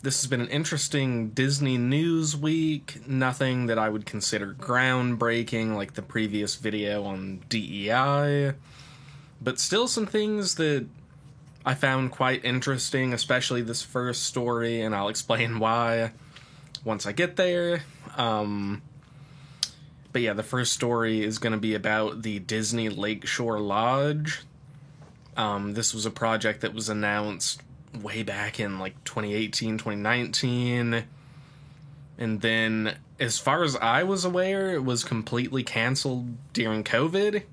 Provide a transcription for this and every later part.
This has been an interesting Disney news week. Nothing that I would consider groundbreaking like the previous video on DEI, but still some things that I found quite interesting, especially this first story, and I'll explain why once I get there. But yeah, the first story is going to be about the Disney Lakeshore Lodge. This was a project that was announced way back in like 2018, 2019. And then, as far as I was aware, it was completely canceled during COVID.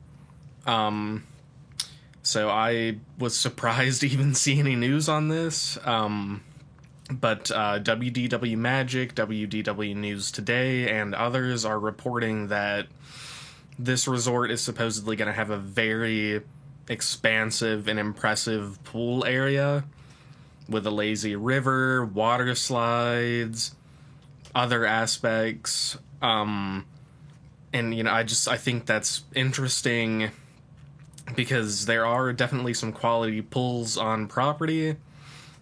So I was surprised to even see any news on this. But WDW Magic, WDW News Today, and others are reporting that this resort is supposedly going to have a very expansive and impressive pool area with a lazy river, water slides, other aspects. And, you know, I think that's interesting because there are definitely some quality pools on property.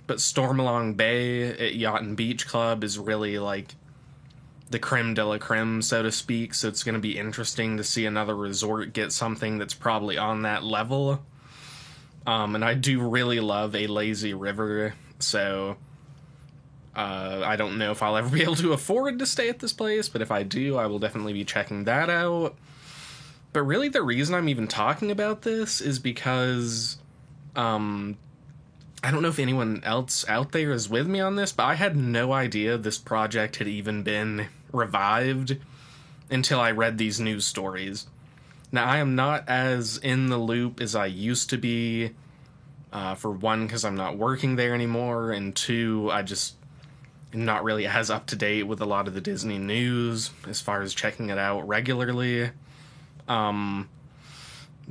But Stormalong Bay at Yacht and Beach Club is really, like, the creme de la creme, so to speak, so it's going to be interesting to see another resort get something that's probably on that level. And I do really love a lazy river, so I don't know if I'll ever be able to afford to stay at this place, but if I do, I will definitely be checking that out. But really the reason I'm even talking about this is because, I don't know if anyone else out there is with me on this, but I had no idea this project had even been revived until I read these news stories. Now, I am not as in the loop as I used to be, for one, because I'm not working there anymore, and two, I just am not really as up to date with a lot of the Disney news as far as checking it out regularly. But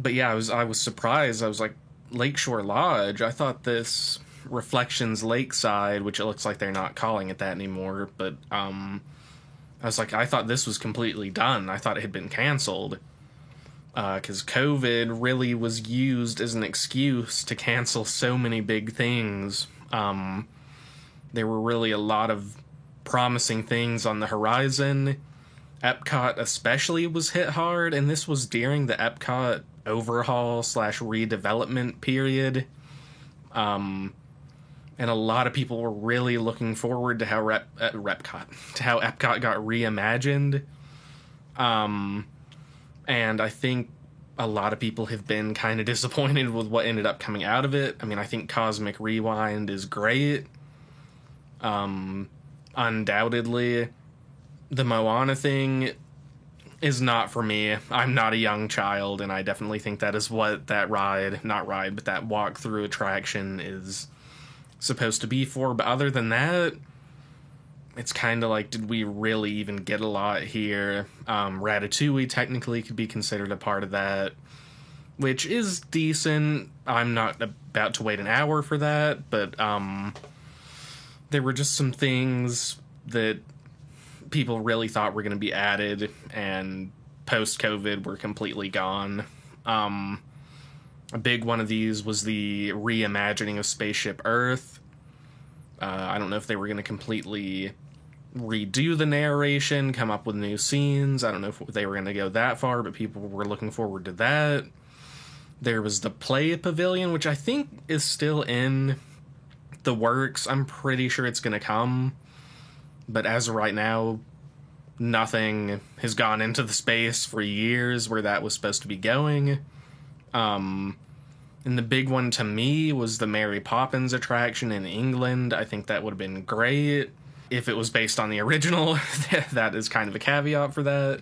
yeah, I was surprised. I was like, Lakeshore Lodge? I thought this Reflections Lakeside, which it looks like they're not calling it that anymore, but I was like, I thought this was completely done. I thought it had been canceled. Because COVID really was used as an excuse to cancel so many big things. There were really a lot of promising things on the horizon. Epcot especially was hit hard, and this was during the Epcot overhaul / redevelopment period. And a lot of people were really looking forward to how Epcot got reimagined. And I think a lot of people have been kind of disappointed with what ended up coming out of it. I mean, I think Cosmic Rewind is great. Undoubtedly, the Moana thing is not for me. I'm not a young child, and I definitely think that is what that that walk-through attraction is supposed to be for. But other than that, it's kind of like, did we really even get a lot here? Ratatouille technically could be considered a part of that, which is decent. I'm not about to wait an hour for that, but there were just some things that people really thought were going to be added, and post-COVID were completely gone. A big one of these was the reimagining of Spaceship Earth. I don't know if they were going to completely redo the narration, come up with new scenes. I don't know if they were going to go that far, but people were looking forward to that. There was the Play Pavilion, which I think is still in the works. I'm pretty sure it's going to come. But as of right now, nothing has gone into the space for years where that was supposed to be going. And the big one to me was the Mary Poppins attraction in England. I think that would have been great if it was based on the original. That is kind of a caveat for that.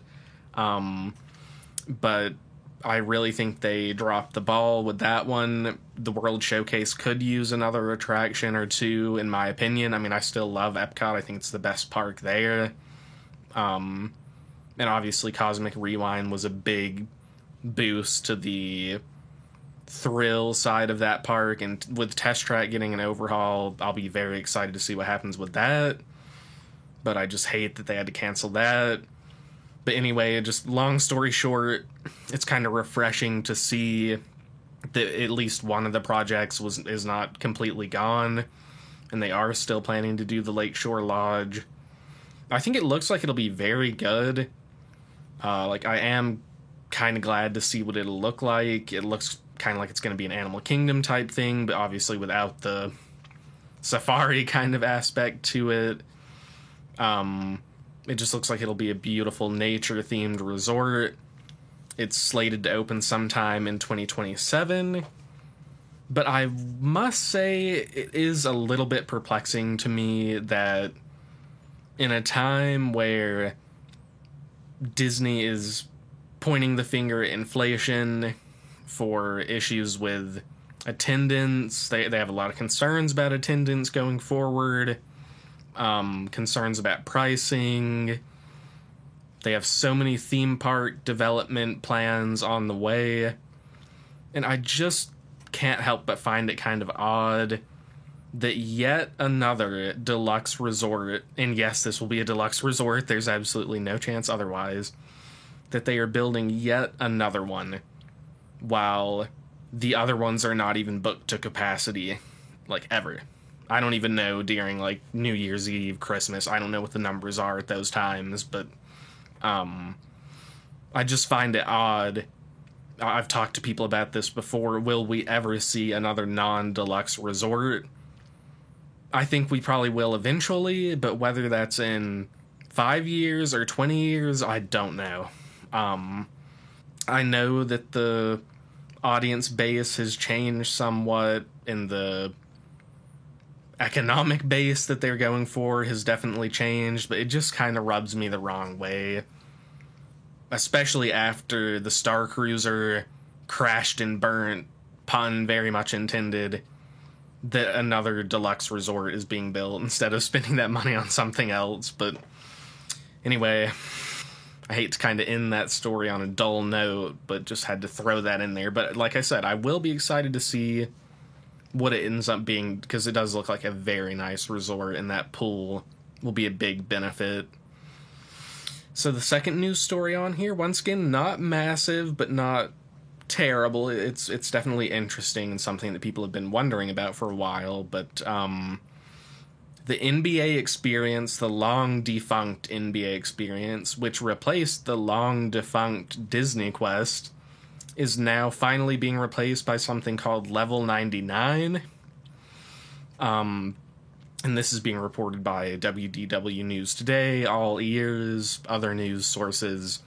But I really think they dropped the ball with that one. The World Showcase could use another attraction or two, in my opinion. I mean, I still love Epcot. I think it's the best park there. And obviously Cosmic Rewind was a big boost to the thrill side of that park, and with Test Track getting an overhaul, I'll be very excited to see what happens with that. But I just hate that they had to cancel that. But anyway, just long story short, it's kind of refreshing to see that at least one of the projects is not completely gone. and they are still planning to do the Lakeshore Lodge. I think it looks like it'll be very good. Like, I am kind of glad to see what it'll look like. It looks kind of like it's going to be an Animal Kingdom type thing, but obviously without the safari kind of aspect to it. It just looks like it'll be a beautiful nature-themed resort. It's slated to open sometime in 2027. But I must say it is a little bit perplexing to me that in a time where Disney is pointing the finger at inflation for issues with attendance, they have a lot of concerns about attendance going forward, concerns about pricing. They have so many theme park development plans on the way, and I just can't help but find it kind of odd that yet another deluxe resort, and yes, this will be a deluxe resort, there's absolutely no chance otherwise, that they are building yet another one while the other ones are not even booked to capacity, like, ever. I don't even know during, like, New Year's Eve, Christmas, I don't know what the numbers are at those times, but I just find it odd. I've talked to people about this before. Will we ever see another non-deluxe resort? I think we probably will eventually, but whether that's in 5 years or 20 years, I don't know. I know that the audience base has changed somewhat, and the economic base that they're going for has definitely changed, but it just kind of rubs me the wrong way. Especially after the Star Cruiser crashed and burnt, pun very much intended, that another deluxe resort is being built instead of spending that money on something else. But anyway, I hate to kind of end that story on a dull note, but just had to throw that in there. But like I said, I will be excited to see what it ends up being, because it does look like a very nice resort, and that pool will be a big benefit. So the second news story on here, once again, not massive, but not terrible. It's definitely interesting and something that people have been wondering about for a while, but the NBA Experience, the long-defunct NBA Experience, which replaced the long-defunct Disney Quest, is now finally being replaced by something called Level 99. And this is being reported by WDW News Today, All Ears, other news sources.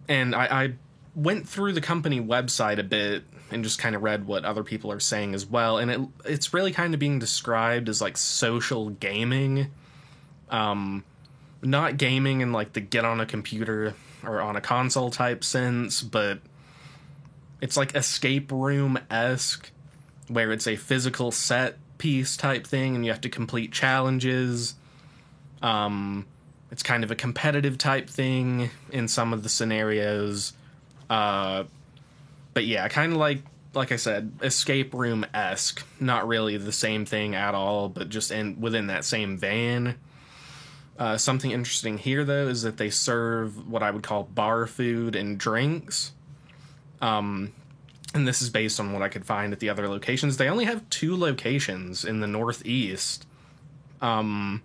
And I went through the company website a bit and just kind of read what other people are saying as well. And it's really kind of being described as like social gaming. Not gaming in like the get on a computer or on a console type sense, but it's like escape room-esque, where it's a physical set piece type thing and you have to complete challenges. It's kind of a competitive type thing in some of the scenarios. But yeah, kind of like I said, escape room-esque. Not really the same thing at all, but just within that same vein. Something interesting here, though, is that they serve what I would call bar food and drinks. And this is based on what I could find at the other locations. They only have 2 locations in the Northeast. So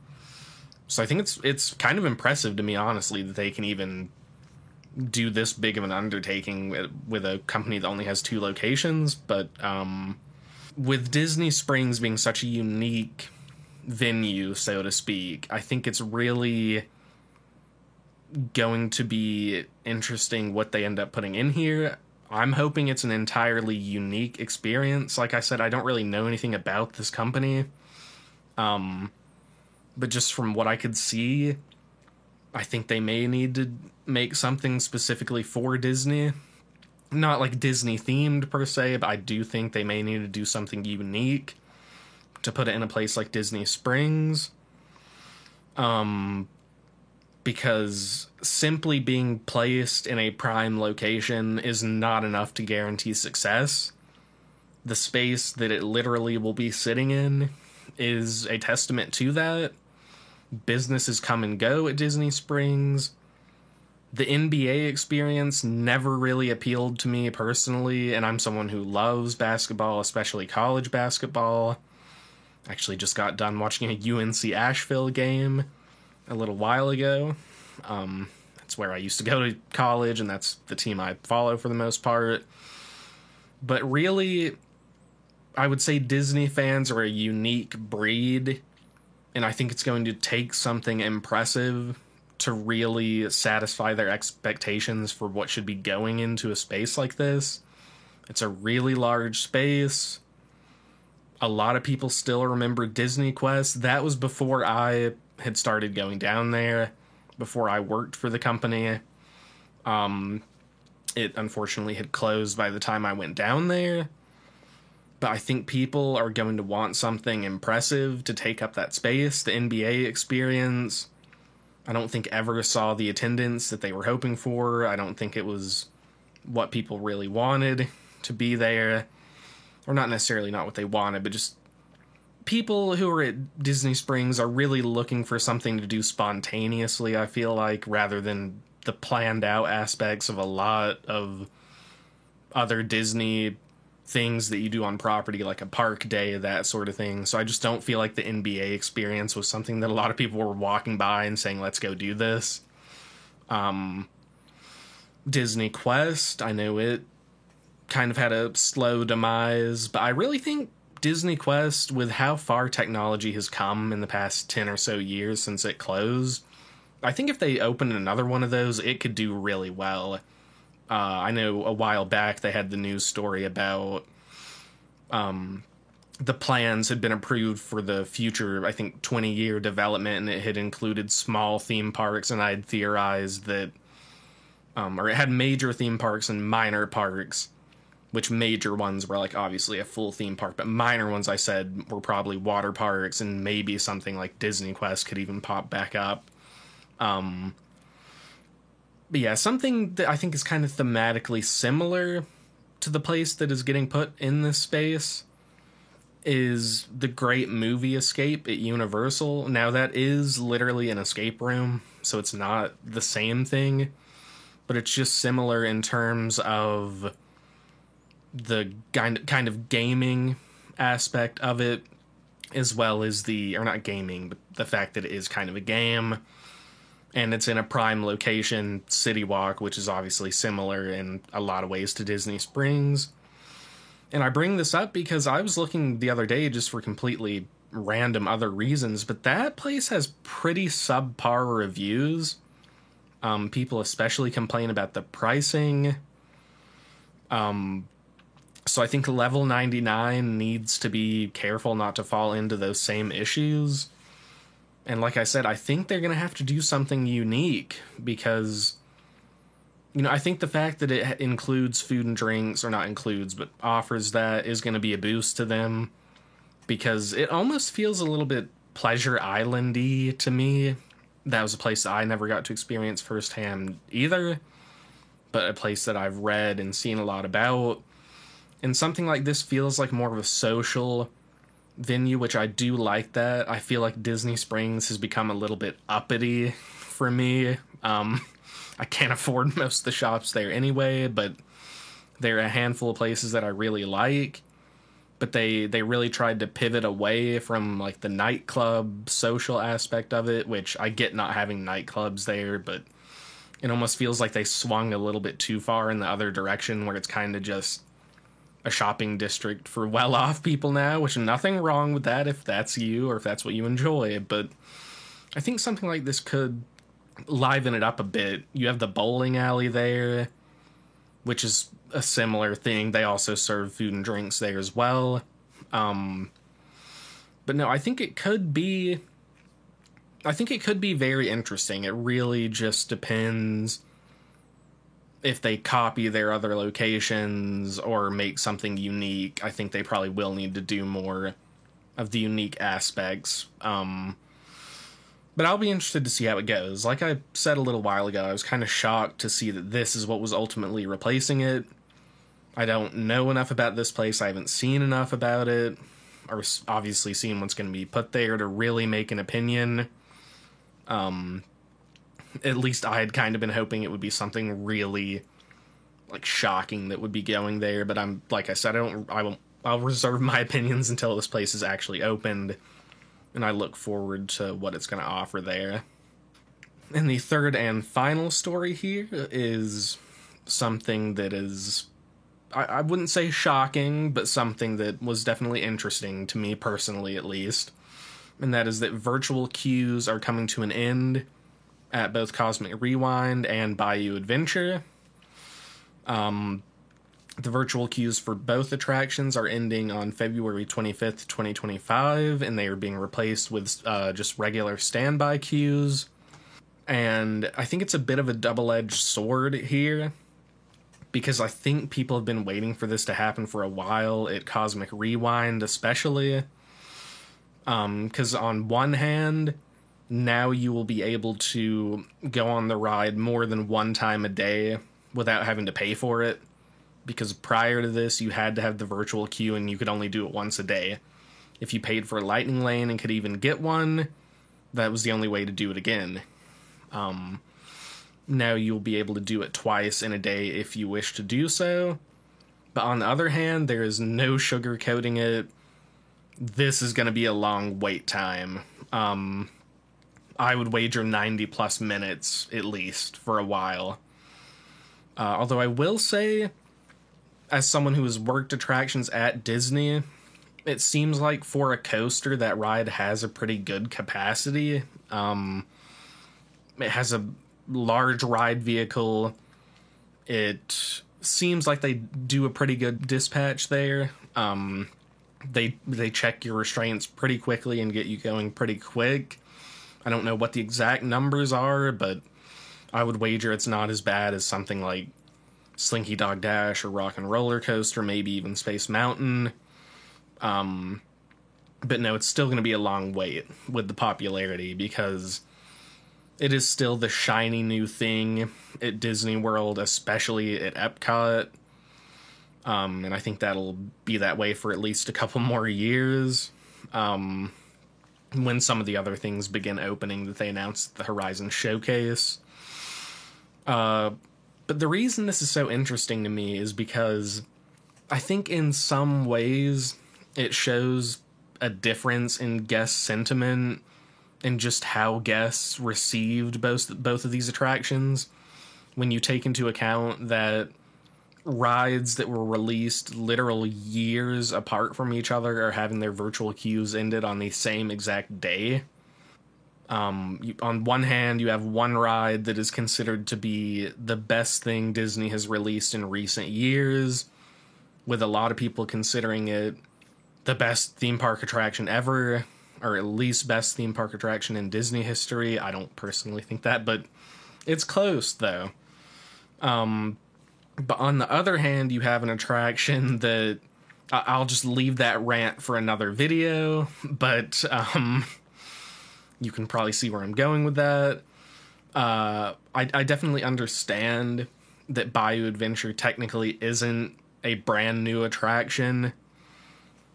I think it's kind of impressive to me, honestly, that they can even do this big of an undertaking with a company that only has 2 locations. But with Disney Springs being such a unique venue, so to speak, I think it's really going to be interesting what they end up putting in here. I'm hoping it's an entirely unique experience. Like I said, I don't really know anything about this company. But just from what I could see, I think they may need to make something specifically for Disney. Not like Disney themed per se, but I do think they may need to do something unique to put it in a place like Disney Springs. Because simply being placed in a prime location is not enough to guarantee success. The space that it literally will be sitting in is a testament to that. Businesses come and go at Disney Springs. The NBA Experience never really appealed to me personally, and I'm someone who loves basketball, especially college basketball. Actually, just got done watching a UNC Asheville game a little while ago. That's where I used to go to college, and that's the team I follow for the most part. But really, I would say Disney fans are a unique breed, and I think it's going to take something impressive to really satisfy their expectations for what should be going into a space like this. It's a really large space. A lot of people still remember Disney Quest. That was before I had started going down there, before I worked for the company. It unfortunately had closed by the time I went down there. But I think people are going to want something impressive to take up that space. The NBA experience, I don't think ever saw the attendance that they were hoping for. I don't think it was what people really wanted to be there. Or not necessarily not what they wanted, but just people who are at Disney Springs are really looking for something to do spontaneously, I feel like, rather than the planned out aspects of a lot of other Disney things that you do on property, like a park day, that sort of thing. So I just don't feel like the NBA experience was something that a lot of people were walking by and saying, let's go do this. Disney Quest, I know it kind of had a slow demise, but I really think Disney Quest, with how far technology has come in the past 10 or so years since it closed, I think if they opened another one of those, it could do really well. I know a while back they had the news story about the plans had been approved for the future, I think, 20-year development, and it had included small theme parks, and I had theorized that, or it had major theme parks and minor parks, which major ones were, like, obviously a full theme park, but minor ones, I said, were probably water parks, and maybe something like Disney Quest could even pop back up. But yeah, something that I think is kind of thematically similar to the place that is getting put in this space is the Great Movie Escape at Universal. Now, that is literally an escape room, so it's not the same thing, but it's just similar in terms of the kind of gaming aspect of it, as well as or not gaming, but the fact that it is kind of a game, and it's in a prime location, City Walk, which is obviously similar in a lot of ways to Disney Springs. And I bring this up because I was looking the other day just for completely random other reasons, but that place has pretty subpar reviews. People especially complain about the pricing. So I think Level 99 needs to be careful not to fall into those same issues. And like I said, I think they're going to have to do something unique because, you know, I think the fact that it includes food and drinks, or not includes, but offers that, is going to be a boost to them, because it almost feels a little bit Pleasure Island-y to me. That was a place that I never got to experience firsthand either, but a place that I've read and seen a lot about. And something like this feels like more of a social venue, which I do like that. I feel like Disney Springs has become a little bit uppity for me. I can't afford most of the shops there anyway, but there are a handful of places that I really like. But they really tried to pivot away from, like, the nightclub social aspect of it, which I get not having nightclubs there, but it almost feels like they swung a little bit too far in the other direction, where it's kind of just a shopping district for well-off people now, which nothing wrong with that if that's you or if that's what you enjoy, but I think something like this could liven it up a bit. You have the bowling alley there, which is a similar thing. They also serve food and drinks there as well. But no, I think it could be very interesting. It really just depends if they copy their other locations or make something unique. I think they probably will need to do more of the unique aspects. But I'll be interested to see how it goes. Like I said a little while ago, I was kind of shocked to see that this is what was ultimately replacing it. I don't know enough about this place. I haven't seen enough about it, or obviously seen what's going to be put there to really make an opinion. At least I had kind of been hoping it would be something really, like, shocking that would be going there, but like I said, I I'll reserve my opinions until this place is actually opened, and I look forward to what it's going to offer there. And the third and final story here is something that is, I wouldn't say shocking, but something that was definitely interesting to me personally, at least. And that is that virtual queues are coming to an end at both Cosmic Rewind and Bayou Adventure. The virtual queues for both attractions are ending on February 25th, 2025, and they are being replaced with just regular standby queues. And I think it's a bit of a double-edged sword here, because I think people have been waiting for this to happen for a while, at Cosmic Rewind especially. Because on one hand, now you will be able to go on the ride more than one time a day without having to pay for it. Because prior to this, you had to have the virtual queue and you could only do it once a day. If you paid for a Lightning Lane and could even get one, that was the only way to do it again. Now you'll be able to do it twice in a day if you wish to do so. But on the other hand, there is no sugarcoating it. This is going to be a long wait time. I would wager 90 plus minutes, at least, for a while. Although I will say, as someone who has worked attractions at Disney, it seems like for a coaster, that ride has a pretty good capacity. It has a large ride vehicle. It seems like they do a pretty good dispatch there. They check your restraints pretty quickly and get you going pretty quick. I don't know what the exact numbers are, but I would wager it's not as bad as something like Slinky Dog Dash or Rock and Roller Coaster, maybe even Space Mountain. But no, it's still going to be a long wait with the popularity, because it is still the shiny new thing at Disney World, especially at Epcot. And I think that'll be that way for at least a couple more years. When some of the other things begin opening that they announced at the Horizon Showcase. But the reason this is so interesting to me is because I think in some ways it shows a difference in guest sentiment and just how guests received both of these attractions. When you take into account that rides that were released literal years apart from each other are having their virtual queues ended on the same exact day. On one hand, you have one ride that is considered to be the best thing Disney has released in recent years, with a lot of people considering it the best theme park attraction ever, or at least best theme park attraction in Disney history. I don't personally think that, but it's close, though. But on the other hand, you have an attraction that I'll just leave that rant for another video, but you can probably see where I'm going with that. I definitely understand that Bayou Adventure technically isn't a brand new attraction,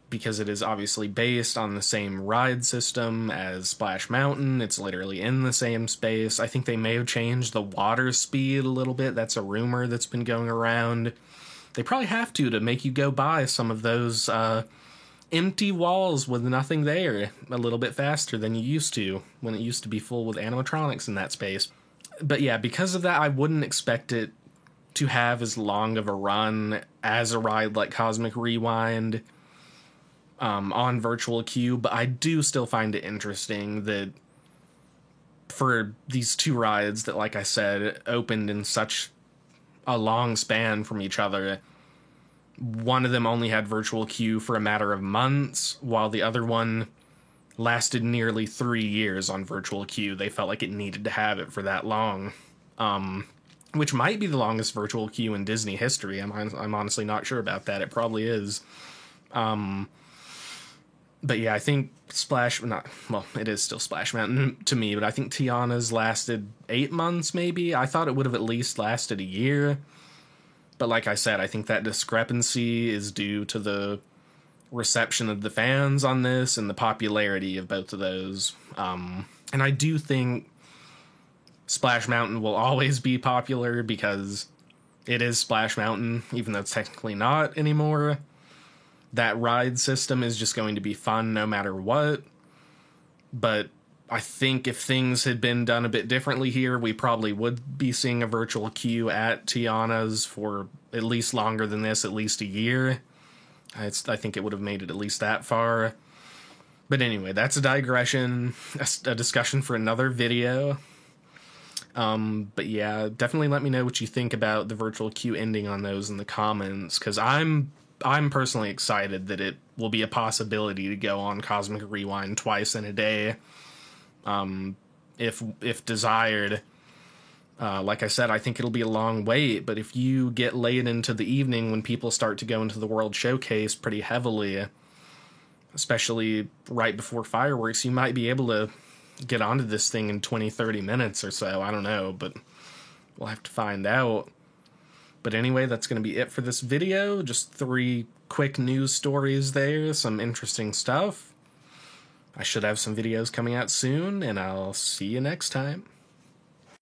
because it is obviously based on the same ride system as Splash Mountain. It's literally in the same space. I think they may have changed the water speed a little bit. That's a rumor that's been going around. They probably have to make you go by some of those empty walls with nothing there a little bit faster than you used to, when it used to be full with animatronics in that space. But yeah, because of that, I wouldn't expect it to have as long of a run as a ride like Cosmic Rewind on virtual queue, but I do still find it interesting that for these two rides that, like I said, opened in such a long span from each other, one of them only had virtual queue for a matter of months, while the other one lasted nearly 3 years on virtual queue. They felt like it needed to have it for that long, which might be the longest virtual queue in Disney history. I'm honestly not sure about that. It probably is. But yeah, I think it is still Splash Mountain to me, but I think Tiana's lasted 8 months, maybe. I thought it would have at least lasted a year. But like I said, I think that discrepancy is due to the reception of the fans on this and the popularity of both of those. And I do think Splash Mountain will always be popular because it is Splash Mountain, even though it's technically not anymore. that ride system is just going to be fun no matter what. But I think if things had been done a bit differently here, we probably would be seeing a virtual queue at Tiana's for at least longer than this, at least a year. I think it would have made it at least that far. But anyway, that's a digression, a discussion for another video. But yeah, definitely let me know what you think about the virtual queue ending on those in the comments, because I'm personally excited that it will be a possibility to go on Cosmic Rewind twice in a day, if desired. Like I said, I think it'll be a long wait, but if you get late into the evening when people start to go into the World Showcase pretty heavily, especially right before fireworks, you might be able to get onto this thing in 20-30 minutes or so. I don't know, but we'll have to find out. But anyway, that's going to be it for this video. Just 3 quick news stories there, some interesting stuff. I should have some videos coming out soon, and I'll see you next time.